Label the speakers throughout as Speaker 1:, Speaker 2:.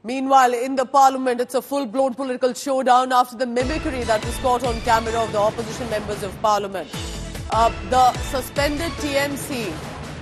Speaker 1: Meanwhile, in the parliament, it's a full-blown political showdown after the mimicry that was caught on camera of the opposition members of parliament. The suspended TMC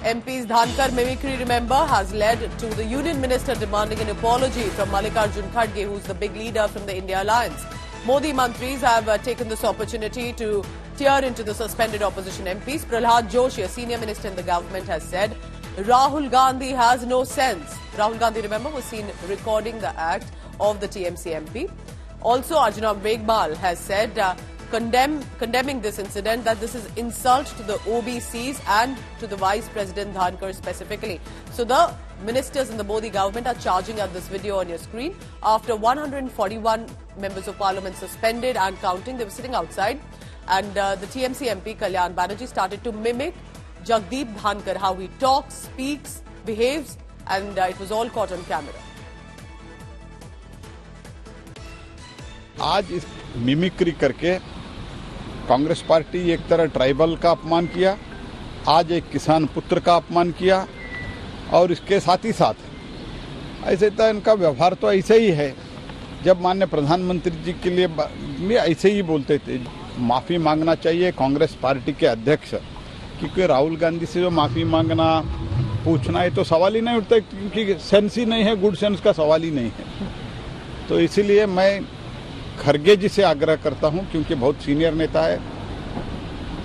Speaker 1: MP's Dhankar mimicry, remember, has led to the union minister demanding an apology from Mallikarjun Kharge, who's the big leader from the India Alliance. Modi mantris have taken this opportunity to tear into the suspended opposition MPs. Prahlad Joshi, a senior minister in the government, has said Rahul Gandhi has no sense. Rahul Gandhi, remember, was seen recording the act of the TMC MP. Also, Arjuna Megwal has said, condemning this incident, that this is insult to the OBCs and to the Vice President Dhankar specifically. So the ministers in the Modi government are charging at this video on your screen. After 141 members of parliament suspended and counting, they were sitting outside, and the TMC MP Kalyan Banerjee started to mimic Jagdeep Dhankar, how he talks, speaks, behaves, and it was all caught on camera.
Speaker 2: आज इस mimicry करके Congress party एक तरह tribal का अपमान किया, आज एक किसान पुत्र का अपमान किया, और इसके साथ ही साथ ऐसे तो इनका व्यवहार तो ऐसे ही है। जब माननीय प्रधानमंत्री जी के लिए ऐसे ही बोलते थे, माफी मांगना चाहिए कांग्रेस पार्टी के अध्यक्ष, क्योंकि राहुल गांधी से जो माफी मांगना पूछना है तो सवाल ही नहीं उठता, क्योंकि सेंस ही नहीं है, गुड सेंस का सवाल ही नहीं है। तो इसीलिए मैं खरगे जी से आग्रह करता हूं, क्योंकि बहुत सीनियर नेता है,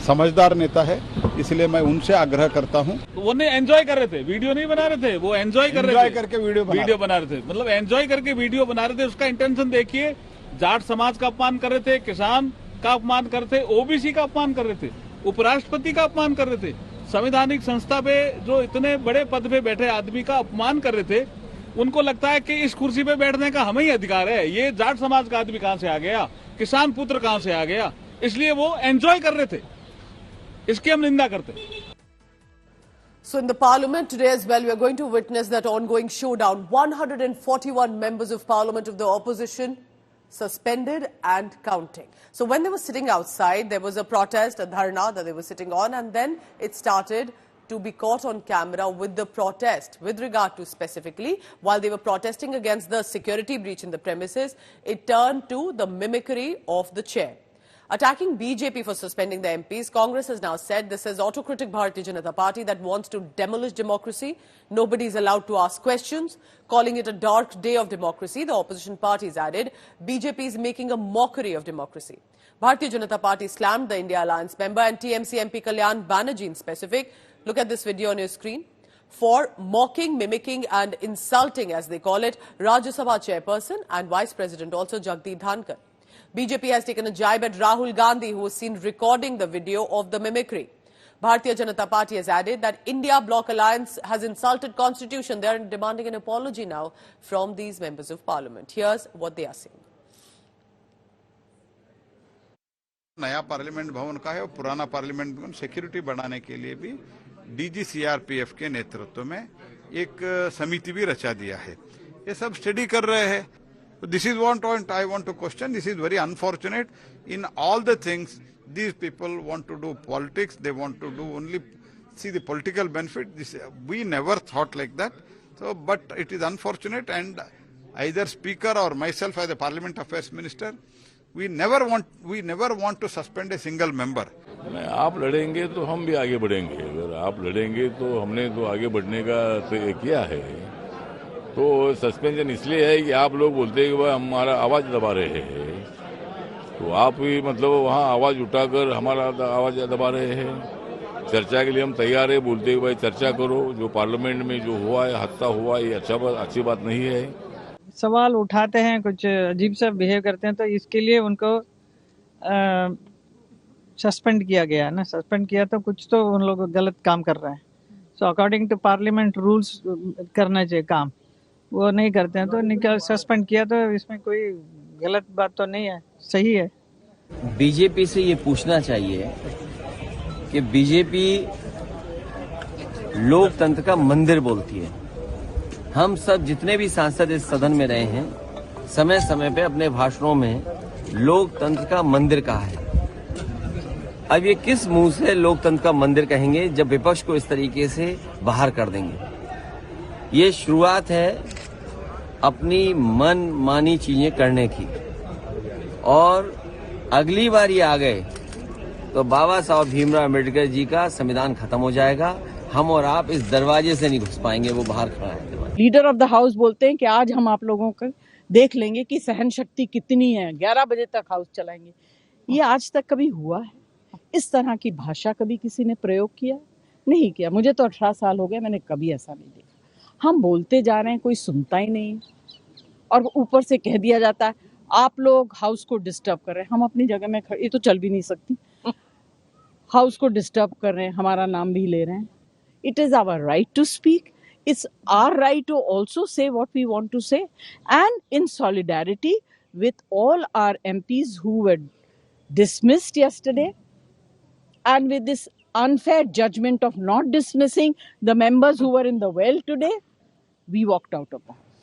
Speaker 2: समझदार नेता है, इसलिए मैं उनसे आग्रह करता हूं।
Speaker 3: तो वो नहीं एंजॉय कर रहे थे, वीडियो नहीं बना रहे थे, वो एंजॉय कर रहे थे,
Speaker 2: करके वीडियो
Speaker 3: बना रहे थे, मतलब एंजॉय करके वीडियो बना रहे थे। उसका इंटेंशन देखिए, जाट समाज का अपमान कर रहे थे, किसान का अपमान कर रहे थे, ओबीसी का अपमान कर रहे थे, उपराष्ट्रपति का अपमान कर रहे थे, संवैधानिक संस्था पे जो इतने बड़े पद पे बैठे आदमी का अपमान कर रहे थे। उनको लगता है कि इस कुर्सी पे बैठने का हमें ही अधिकार है। ये जाट समाज का आदमी कहां से आ गया, किसान पुत्र कहां से आ गया, इसलिए वो एंजॉय कर रहे थे, इसकी हम निंदा करते हैं।
Speaker 1: So in the parliament today as well, we are going to witness that ongoing showdown. 141 members of parliament of the opposition suspended and counting. So when they were sitting outside, there was a protest, a dharna that they were sitting on, and then it started to be caught on camera with the protest. With regard to specifically, while they were protesting against the security breach in the premises, it turned to the mimicry of the chair. Attacking BJP for suspending the MPs, Congress has now said this is autocratic Bharatiya Janata Party that wants to demolish democracy. Nobody is allowed to ask questions, calling it a dark day of democracy. The opposition parties added, BJP is making a mockery of democracy. Bharatiya Janata Party slammed the India Alliance member and TMC MP Kalyan Banerjee in specific. Look at this video on your screen. For mocking, mimicking and insulting, as they call it, Rajya Sabha chairperson and Vice President also Jagdeep Dhankar. BJP has taken a jibe at Rahul Gandhi, who was seen recording the video of the mimicry. Bharatiya Janata Party has added that India Bloc Alliance has insulted Constitution. They are demanding an apology now from these members of parliament. Here's what they are saying.
Speaker 2: नया parliament भवन का है और पुराना parliament भवन security बढ़ाने के लिए भी डीजी सीआरपीएफ के नेतृत्व में एक समिति भी रचा दिया है। ये सब स्टडी कर रहे हैं। This is what I want to question. This is very unfortunate. In all the things, these people want to do politics. They want to do only see the political benefit. We never thought like that. So, but it is unfortunate, and either Speaker or myself as a Parliament Affairs Minister, we never want to suspend a single member.
Speaker 4: आप लड़ेंगे तो हम भी आगे बढ़ेंगे। अगर आप लड़ेंगे तो हमने तो आगे बढ़ने का तय किया है। तो सस्पेंशन इसलिए है कि आप लोग बोलते हैं कि भाई हमारा आवाज दबा रहे हैं, तो आप भी मतलब वहाँ आवाज उठाकर हमारा आवाज दबा रहे हैं। चर्चा के लिए हम तैयार है, बोलते हैं भाई चर्चा करो, जो पार्लियामेंट में जो हुआ है, हादसा हुआ, ये अच्छी बात नहीं है।
Speaker 5: सवाल उठाते हैं, कुछ अजीब सा बिहेव करते हैं, तो इसके लिए उनको सस्पेंड किया गया ना। सस्पेंड किया तो कुछ तो उन लोग गलत काम कर रहे हैं। So according to parliament rules करना चाहिए काम, वो नहीं करते हैं तो निकल सस्पेंड किया। तो इसमें कोई गलत बात तो नहीं है, सही है।
Speaker 6: बीजेपी से ये पूछना चाहिए कि बीजेपी लोकतंत्र का मंदिर बोलती है। हम सब जितने भी सांसद इस सदन में रहे हैं, समय समय पे अपने भाषणों में लोकतंत्र का मंदिर कहा है। अब ये किस मुंह से लोकतंत्र का मंदिर कहेंगे जब विपक्ष को इस तरीके से बाहर कर देंगे। ये शुरुआत है अपनी मन मानी चीजें करने की, और अगली बार ये आ गए तो बाबा साहब भीमराव अम्बेडकर जी का संविधान खत्म हो जाएगा। हम और आप इस दरवाजे से नहीं घुस पाएंगे, वो बाहर खड़ा है।
Speaker 7: लीडर ऑफ द हाउस बोलते हैं कि आज हम आप लोगों को देख लेंगे कि सहन शक्ति कितनी है, 11 बजे तक हाउस चलाएंगे। ये आज तक कभी हुआ है? इस तरह की भाषा कभी किसी ने प्रयोग किया? नहीं किया। मुझे तो 18 साल हो गए, मैंने कभी ऐसा नहीं देखा। हम बोलते जा रहे हैं, कोई सुनता ही नहीं, और ऊपर से कह दिया जाता है आप लोग हाउस को डिस्टर्ब कर रहे हैं। हम अपनी जगह में ये तो चल भी नहीं सकती। हाउस को डिस्टर्ब कर रहे हैं, हमारा नाम भी ले रहे हैं। It is our right to speak. It's our right to also say what we want to say, and in solidarity with all our MPs who were dismissed yesterday, and with this unfair judgment of not dismissing the members who were in the well today, we walked out of the house.